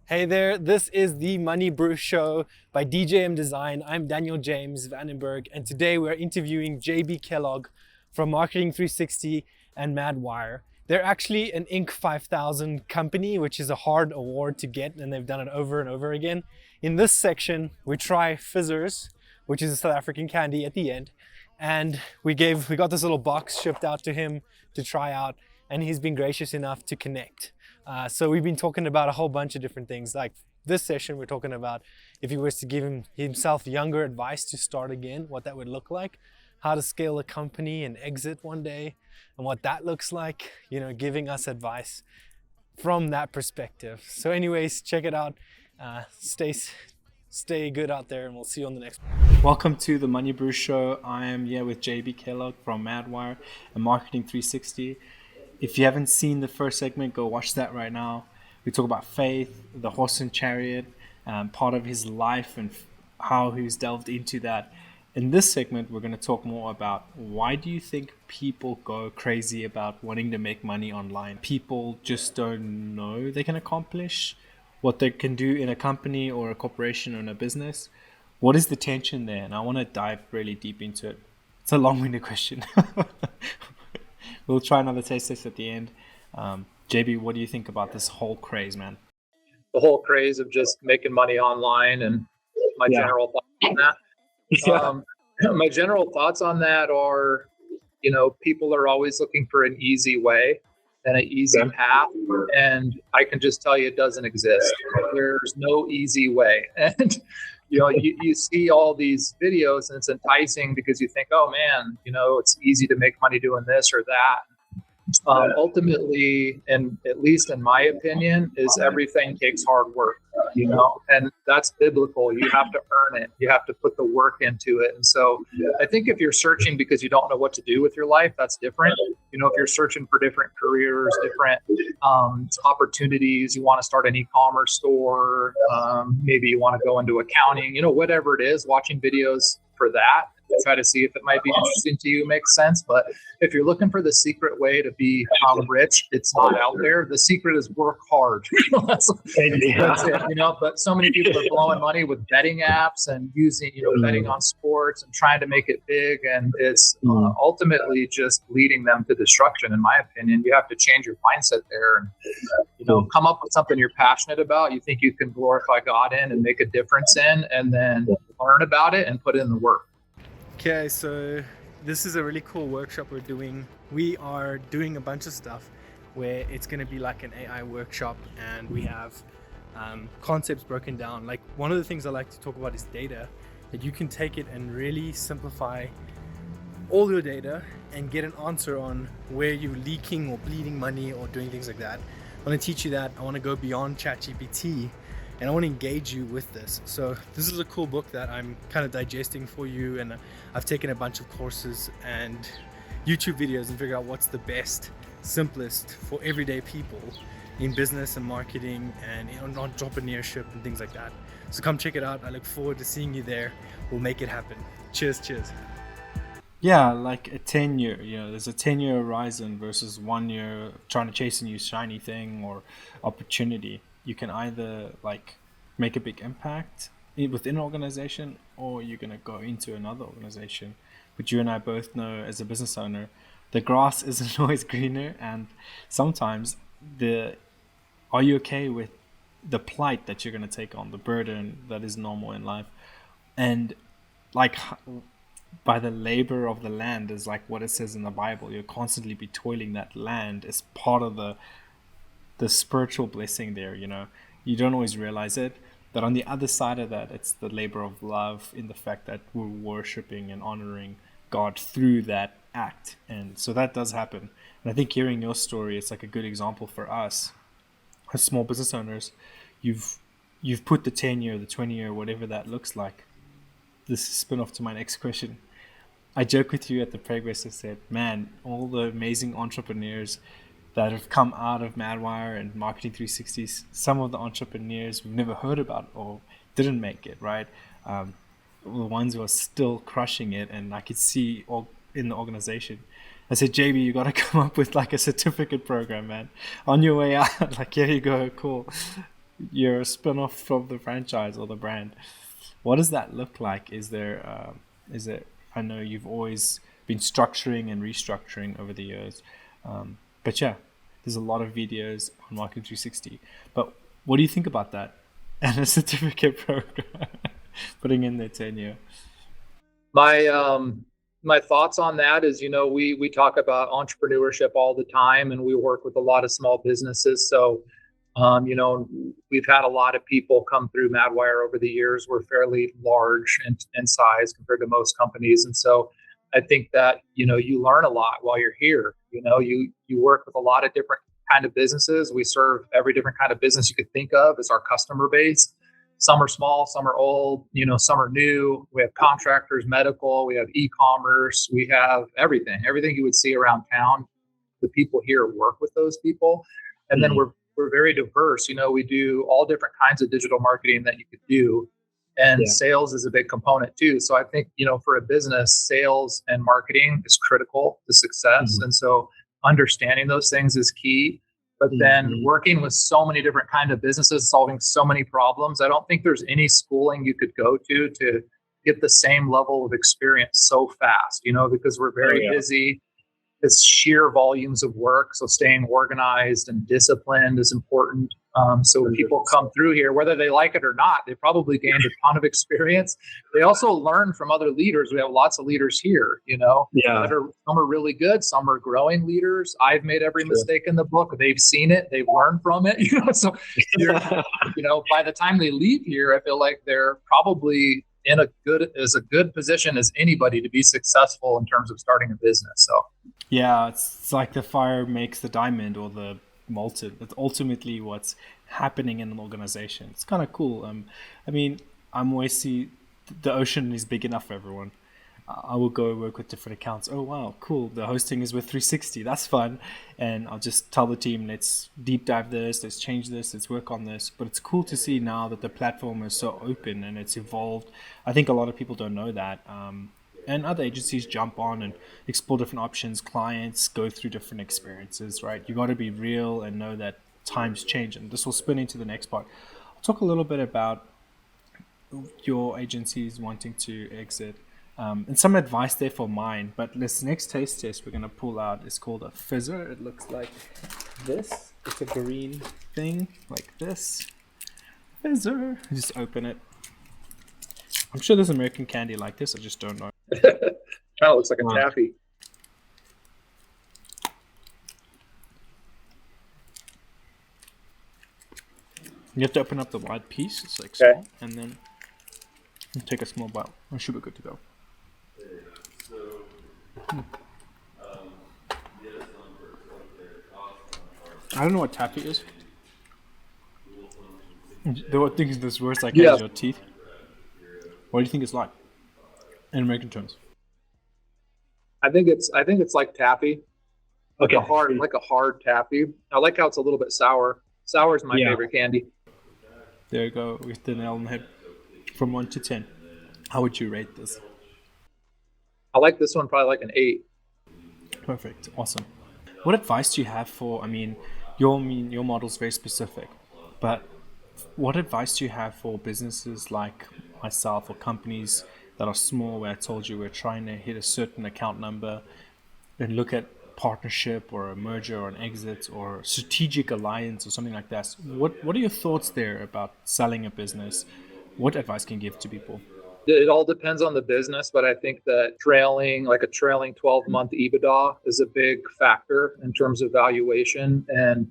Hey there, this is the MoneyBru Show by DJM Design. I'm Daniël-James Berg, and today we're interviewing JB Kellogg from Marketing 360 and Madwire. They're actually an Inc. 5000 company, which is a hard award to get, and they've done it over and over again. In this section, we try Fizzers, which is a South African candy at the end, and we got this little box shipped out to him to try out, and he's been gracious enough to connect. So we've been talking about a whole bunch of different things. Like this session, we're talking about if he was to give himself younger advice to start again, what that would look like, how to scale a company and exit one day, and what that looks like, giving us advice from that perspective. So anyways, check it out. Stay good out there, and we'll see you on the next one. Welcome to the MoneyBru Show. I am here with JB Kellogg from Madwire and Marketing 360. If you haven't seen the first segment, go watch that right now. We talk about faith, the horse and chariot, part of his life and how he's delved into that. In this segment, we're going to talk more about why do you think people go crazy about wanting to make money online? People just don't know they can accomplish what they can do in a company or a corporation or in a business. What is the tension there? And I want to dive really deep into it. It's a long-winded question. We'll try another taste test at the end. JB, what do you think about this whole craze, man? The whole craze of just making money online and my general thoughts on that. My general thoughts on that are, people are always looking for an easy way and an easy path. And I can just tell you it doesn't exist. There's no easy way. And you see all these videos and it's enticing because you think, oh man, it's easy to make money doing this or that. Ultimately, and at least in my opinion, is everything takes hard work, and that's biblical. You have to earn it. You have to put the work into it. And so I think if you're searching because you don't know what to do with your life, that's different. If you're searching for different careers, different opportunities, you want to start an e-commerce store, maybe you want to go into accounting, whatever it is, watching videos for that, try to see if it might be interesting to you, makes sense. But if you're looking for the secret way to become rich, it's not out there. The secret is work hard. That's it, but so many people are blowing money with betting apps and using, betting on sports and trying to make it big. And it's ultimately just leading them to destruction. In my opinion, you have to change your mindset there and, come up with something you're passionate about. You think you can glorify God in and make a difference in, and then learn about it and put in the work. Okay, so this is a really cool workshop we're doing. We are doing a bunch of stuff where it's going to be like an AI workshop, and we have concepts broken down. Like one of the things I like to talk about is data, that you can take it and really simplify all your data and get an answer on where you're leaking or bleeding money or doing things like that. I want to teach you that. I want to go beyond ChatGPT, and I want to engage you with this. So this is a cool book that I'm kind of digesting for you, and I've taken a bunch of courses and YouTube videos and figure out what's the best, simplest for everyday people in business and marketing and in entrepreneurship and things like that. So come check it out. I look forward to seeing you there. We'll make it happen. Cheers. Yeah, like a 10-year, there's a 10-year horizon versus 1 year trying to chase a new shiny thing or opportunity. You can either like make a big impact within an organization, or you're going to go into another organization. But you and I both know, as a business owner, the grass isn't always greener, and sometimes are you okay with the plight that you're going to take on, the burden that is normal in life? And like by the labor of the land is like what it says in the Bible. You'll constantly be toiling that land as part of the spiritual blessing there. You don't always realize it, but on the other side of that, it's the labor of love in the fact that we're worshiping and honoring God through that act. And so that does happen. And I think hearing your story, it's like a good example for us as small business owners. You've put the 10-year, the 20-year, whatever that looks like. This is spin off to my next question. I joke with you at the progress. I said, man, all the amazing entrepreneurs that have come out of Madwire and Marketing 360, some of the entrepreneurs we've never heard about or didn't make it, right? The ones who are still crushing it, and I could see all in the organization. I said, JB, you got to come up with like a certificate program, man, on your way out. Like, here you go, cool. you're a spin-off from the franchise or the brand. What does that look like? Is it, I know you've always been structuring and restructuring over the years. But yeah, there's a lot of videos on Marketing 360. But what do you think about that? And a certificate program, putting in their tenure. My thoughts on that is, we talk about entrepreneurship all the time, and we work with a lot of small businesses. So, we've had a lot of people come through Madwire over the years. We're fairly large in size compared to most companies. And so I think that, you learn a lot while you're here. You work with a lot of different kind of businesses. We serve every different kind of business you could think of as our customer base. Some are small, some are old, some are new. We have contractors, medical, we have e-commerce, we have everything you would see around town. The people here work with those people. And then we're very diverse. We do all different kinds of digital marketing that you could do. And sales is a big component too. So I think, for a business, sales and marketing is critical to success. And so understanding those things is key. But then working with so many different kind of businesses, solving so many problems, I don't think there's any schooling you could go to get the same level of experience so fast, because we're very busy. It's sheer volumes of work. So staying organized and disciplined is important. So people come through here, whether they like it or not, they probably gained a ton of experience. They also learn from other leaders. We have lots of leaders here, some are really good. Some are growing leaders. I've made every mistake in the book. They've seen it. They've learned from it. So, by the time they leave here, I feel like they're probably in as good position as anybody to be successful in terms of starting a business. So. Yeah, it's like the fire makes the diamond or the molten. That's ultimately what's happening in an organization. It's kind of cool. I'm always see the ocean is big enough for everyone. I will go work with different accounts. Oh, wow, cool. The hosting is with 360. That's fun. And I'll just tell the team, let's deep dive this, let's change this, let's work on this. But it's cool to see now that the platform is so open and it's evolved. I think a lot of people don't know that. And other agencies jump on and explore different options. Clients go through different experiences, right? You got to be real and know that times change. And this will spin into the next part. I'll talk a little bit about your agencies wanting to exit and some advice there for mine. But this next taste test we're going to pull out is called a Fizzer. It looks like this. It's a green thing like this. Fizzer. Just open it. I'm sure there's American candy like this. I just don't know. Kind of looks like a taffy. You have to open up the wide piece. It's like small, and then you take a small bite. I should be good to go. I don't know what taffy is. The thing is, this words like as your teeth. What do you think it's like in American terms? I think it's like taffy, like a hard taffy. I like how it's a little bit sour. Sour is my favorite candy. There you go, with the nail on the head. From 1 to 10, how would you rate this? I like this one probably like an 8. Perfect, awesome. What advice do you have for? Your model is very specific, but what advice do you have for businesses like myself or companies that are small, where I told you we're trying to hit a certain account number and look at partnership or a merger or an exit or strategic alliance or something like that? What are your thoughts there about selling a business? What advice can you give to people? It all depends on the business, but I think that trailing 12-month EBITDA is a big factor in terms of valuation. And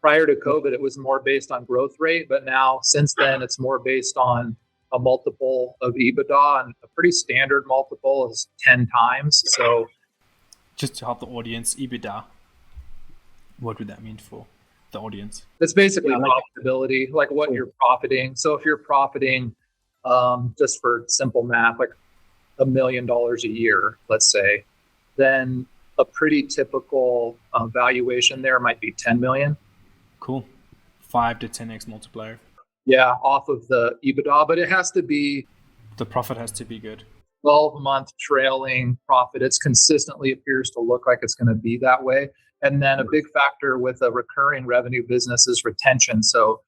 prior to COVID, it was more based on growth rate, but now since then it's more based on a multiple of EBITDA, and a pretty standard multiple is 10 times. So just to help the audience, EBITDA, what would that mean for the audience? It's basically profitability, like what you're profiting. So if you're profiting, just for simple math, like $1 million a year, let's say, then a pretty typical valuation there might be 10 million. Cool. 5 to 10x multiplier. Yeah, off of the EBITDA, but it has to be, the profit has to be good. 12-month trailing profit. It consistently appears to look like it's going to be that way. And then a big factor with a recurring revenue business is retention. So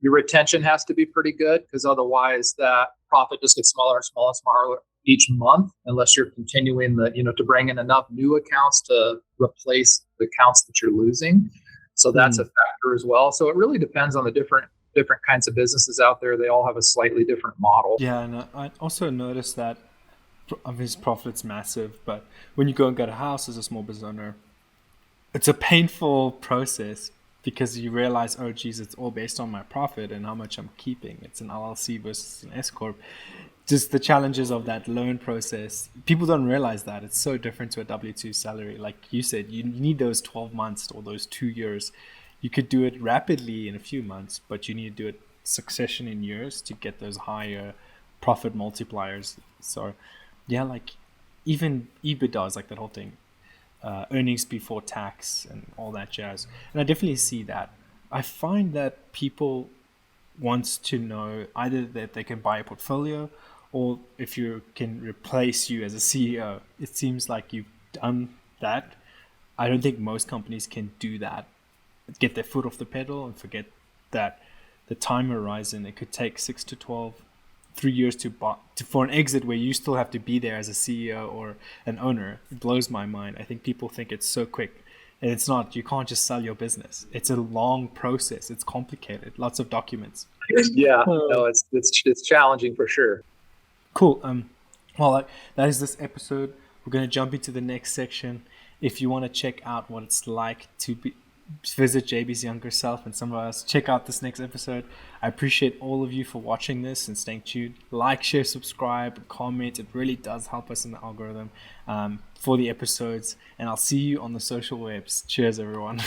Your retention has to be pretty good, because otherwise that profit just gets smaller and smaller and smaller each month, unless you're continuing to bring in enough new accounts to replace the accounts that you're losing. So that's a factor as well. So it really depends on the different kinds of businesses out there. They all have a slightly different model. Yeah, and I also noticed that his profit's massive, but when you go and get a house as a small business owner, it's a painful process, because you realize, oh geez, it's all based on my profit and how much I'm keeping. It's an LLC versus an S corp. Just the challenges of that loan process. People don't realize that it's so different to a W-2 salary. Like you said, you need those 12 months or those 2 years. You could do it rapidly in a few months, but you need to do it succession in years to get those higher profit multipliers. So yeah, like even EBITDA is like that whole thing. Earnings before tax and all that jazz. And I definitely see that. I find that people want to know either that they can buy a portfolio, or if you can replace you as a CEO. It seems like you've done that. I don't think most companies can do that. Get their foot off the pedal and forget that the time horizon, it could take 6 to 12, 3 years for an exit where you still have to be there as a CEO or an owner. It blows my mind. I think people think it's so quick, and it's not. You can't just sell your business. It's a long process. It's complicated. Lots of documents. Yeah, no, it's challenging for sure. Cool. Well, that is this episode. We're going to jump into the next section. If you want to check out what it's like to visit JB's younger self and some of us, check out this next episode. I appreciate all of you for watching this and staying tuned. Like, share, subscribe, comment. It really does help us in the algorithm for the episodes. And I'll see you on the social webs. Cheers, everyone.